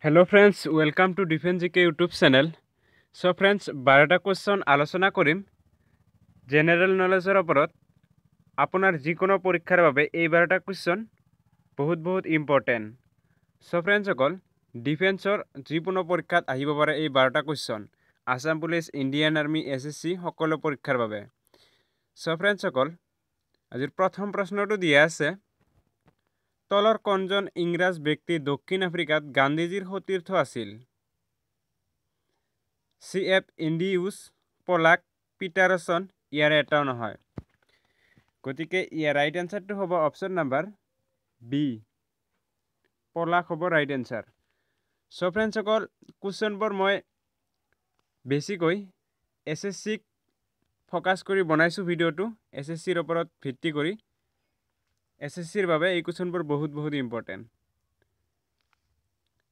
Hello friends, welcome to Defense GK YouTube channel. So friends, 12টা question আলোচনা কৰিম general নলেজৰ ওপৰত। আপোনাৰ যিকোনো পৰীক্ষাৰ বাবে এই 12টা কোয়েশ্চন বহুত ইম্পৰ্টেন্ট। সো ফ্ৰেন্ডস সকল ডিফেন্সৰ যিকোনো পৰীক্ষাত আহিব পাৰে এই 12টা question. Assam police, Indian army, SSC সকলো পৰীক্ষাৰ বাবে। সো ফ্ৰেন্ডস সকল আজিৰ প্ৰথম প্ৰশ্নটো দিয়া আছে তলৰ কোনজন ইংৰাজ ব্যক্তি দক্ষিণ আফ্ৰিকাত গান্ধীজীৰ সতীৰ্থ আছিল? CF ইণ্ডিউছ, পলাক, পিটাৰসন, ইয়াৰ এটাও নহয়। গতিকে ইয়াৰ ৰাইট এনসাৰটো হ'ব অপশন নাম্বাৰ বি, পলাক হ'ব ৰাইট এনসাৰ। সো ফ্ৰেন্ডস সকল কোৱেশ্চনবোৰ মই বেছিকৈ এসএসসি ফোকাস কৰি বনাইছো ভিডিওটো, এসএসসিৰ ওপৰত ভিত্তি কৰি। এসএসসিৰ বাবে এই কোৱেশ্চনবোৰ বহুত ইম্পৰ্টেন্ট।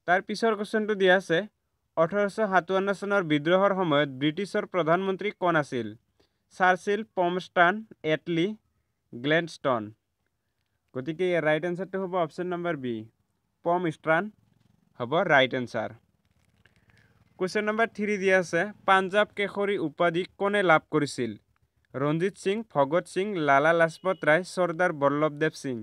তাৰ পিছৰ কোৱেশ্চনটো দিয়া আছে 1857 চনৰ বিদ্ৰোহৰ সময়ত ব্ৰিটিছৰ প্ৰধানমন্ত্ৰী কোন আছিল? Churchill, Palmerston, Attlee, Gladstone. গতিকে ইয়াৰ ৰাইট এনসাৰটো হ'ব অপশন নাম্বাৰ বি, পমস্টান হ'ব ৰাইট এনসাৰ। কোৱেশ্চন নাম্বাৰ 3 দিয়া আছে পাঞ্জাব কেশৰী উপাধি কোনে লাভ কৰিছিল? ৰঞ্জিত সিং, ভগত সিং, লালা লাজপত ৰায়, চৰ্দাৰ বল্লভদেৱ সিং।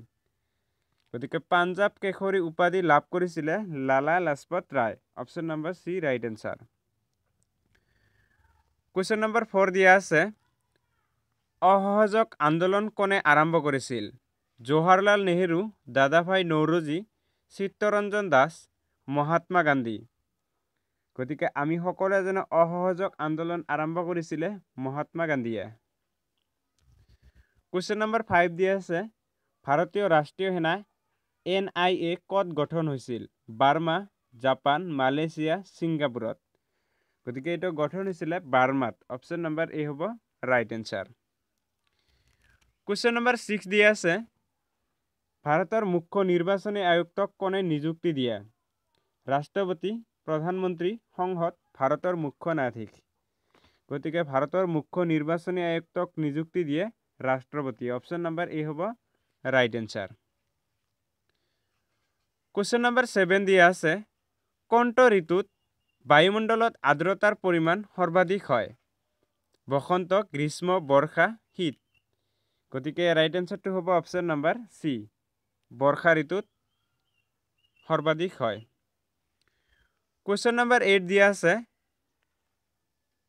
গতিকে পাঞ্জাব কেশৰী উপাধি লাভ কৰিছিলে লালা লাজপত ৰায়। অপশন নাম্বাৰ সি ৰাইট এনসাৰ। কোৱেশ্চন নাম্বাৰ 4 দিয়া আছে অসহযোগ আন্দোলন কোনে আৰম্ভ কৰিছিল? জৱাহৰলাল নেহেৰু, দাদাভাই নৌৰোজী, চিত্তৰঞ্জন দাস, মহাত্মা গান্ধী। গতিকে আমি সকলোৱে জানো অসহযোগ আন্দোলন আৰম্ভ কৰিছিলে মহাত্মা গান্ধীয়ে। কোৱেশ্চন নাম্বাৰ 5 দিয়া আছে ভাৰতীয় ৰাষ্ট্ৰীয় সেনা NIA ক'ত গঠন হৈছিল? বাৰ্মা, জাপান, মালয়েছিয়া, ছিংগাপুৰত। গতিকে এইটো গঠন হৈছিলে বাৰ্মাত। অপশন নাম্বাৰ এ হ'ব ৰাইট এনসাৰ। কোৱেশ্চন নাম্বাৰ 6 দিয়া আছে ভাৰতৰ মুখ্য নিৰ্বাচনী আয়ুক্তক কোনে নিযুক্তি দিয়ে? ৰাষ্ট্ৰপতি, প্ৰধানমন্ত্ৰী, সংসদ, ভাৰতৰ মুখ্য ন্যায়াধীশ। গতিকে ভাৰতৰ মুখ্য নিৰ্বাচনী আয়ুক্তক নিযুক্তি দিয়ে ৰাষ্ট্ৰপতি। অপশন নাম্বাৰ এ হ'ব ৰাইট এনসাৰ। কোৱেশ্চন নাম্বাৰ 7 দিয়া আছে কোনটো ঋতুত বায়ুমণ্ডলত আৰ্দ্ৰতাৰ পৰিমাণ সৰ্বাধিক হয়? বসন্ত, গ্ৰীষ্ম, বৰ্ষা, শীত। গতিকে ৰাইট এনসাৰটো হ'ব অপশন নাম্বাৰ সি, বৰ্ষা ঋতুত সৰ্বাধিক হয়। কোৱেশ্চন নাম্বাৰ 8 দিয়া আছে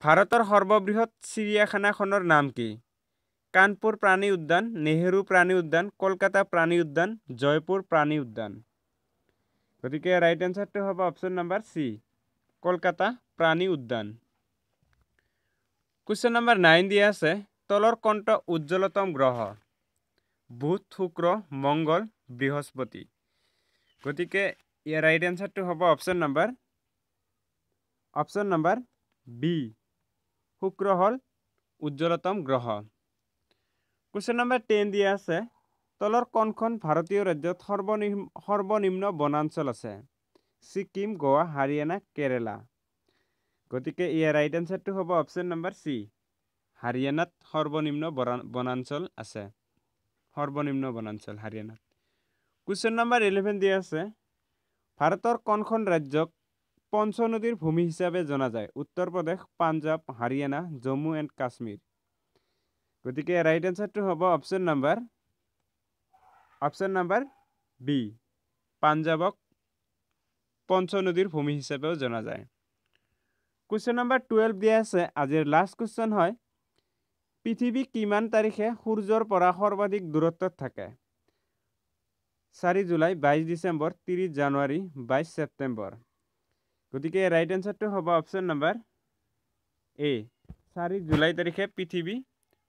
ভাৰতৰ সৰ্ববৃহৎ চিৰিয়াখানাখনৰ নাম কি? কানপুৰ প্ৰাণী উদ্যান, নেহেৰু প্ৰাণী উদ্যান, কলকাতা প্ৰাণী উদ্যান, জয়পুৰ প্ৰাণী উদ্যান। গতিকে ৰাইট এনসাৰটো হ'ব অপশন নাম্বাৰ সি, কলকাতা প্ৰাণী উদ্যান। কোৱেশ্চন নাম্বাৰ 9 দিয়া আছে তলৰ কোনটো উজ্জ্বলতম গ্ৰহ? বুধ, শুক্ৰ, মংগল, বৃহস্পতি। গতিকে ইয়াৰ ৰাইট এনসাৰটো হ'ব অপশন নাম্বাৰ বি, শুক্ৰ হ'ল উজ্জ্বলতম গ্ৰহ। কোৱেশ্চন নাম্বাৰ 10 দিয়া আছে তলৰ কোনখন ভাৰতীয় ৰাজ্যত সৰ্বনিম্ন বনাঞ্চল আছে? ছিকিম, গোৱা, হাৰিয়ানা, কেৰেলা। গতিকে ইয়াৰ ৰাইট এনসাৰটো হ'ব অপশন নাম্বাৰ সি, হাৰিয়ানাত সৰ্বনিম্ন বনাঞ্চল আছে। সৰ্বনিম্ন বনাঞ্চল হাৰিয়ানাত। কোৱেশ্চন নাম্বাৰ 11 দিয়া আছে ভাৰতৰ কোনখন ৰাজ্যক পঞ্চনদীৰ ভূমি হিচাপে জনা যায়? উত্তৰ প্ৰদেশ, পাঞ্জাব, হাৰিয়ানা, জম্মু এণ্ড কাশ্মীৰ। গতিকে ৰাইট এনসাৰটো হ'ব অপশন নাম্বাৰ বি, পাঞ্জাবক পঞ্চনদীৰ ভূমি হিচাপেও জনা যায়। কোৱেশ্চন নাম্বাৰ 12 দিয়া আছে আজিৰ লাষ্ট কোৱেশ্চন হয় পৃথিৱী কিমান তাৰিখে সূৰ্যৰ পৰা সৰ্বাধিক দূৰত্বত থাকে? 4 জুলাই, 22 ডিচেম্বৰ, 30 জানুৱাৰী, 22 ছেপ্টেম্বৰ। গতিকে ৰাইট এনসাৰটো হ'ব অপশন নাম্বাৰ এ, 4 জুলাই তাৰিখে পৃথিৱী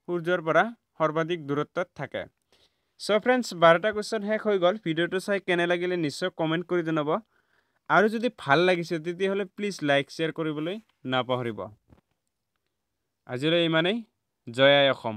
সূৰ্যৰ পৰা সৰ্বাধিক দূৰত্বত থাকে। সো ফ্ৰেন্ডস 12টা কোৱেশ্চন শেষ হৈ গ'ল। ভিডিওটো চাই কেনে লাগিলে নিশ্চয় কমেন্ট কৰি জনাব। আৰু যদি ভাল লাগিছে তেতিয়াহ'লে প্লিজ লাইক শ্বেয়াৰ কৰিবলৈ নাপাহৰিব। আজিলৈ ইমানেই। জয় আই অসম।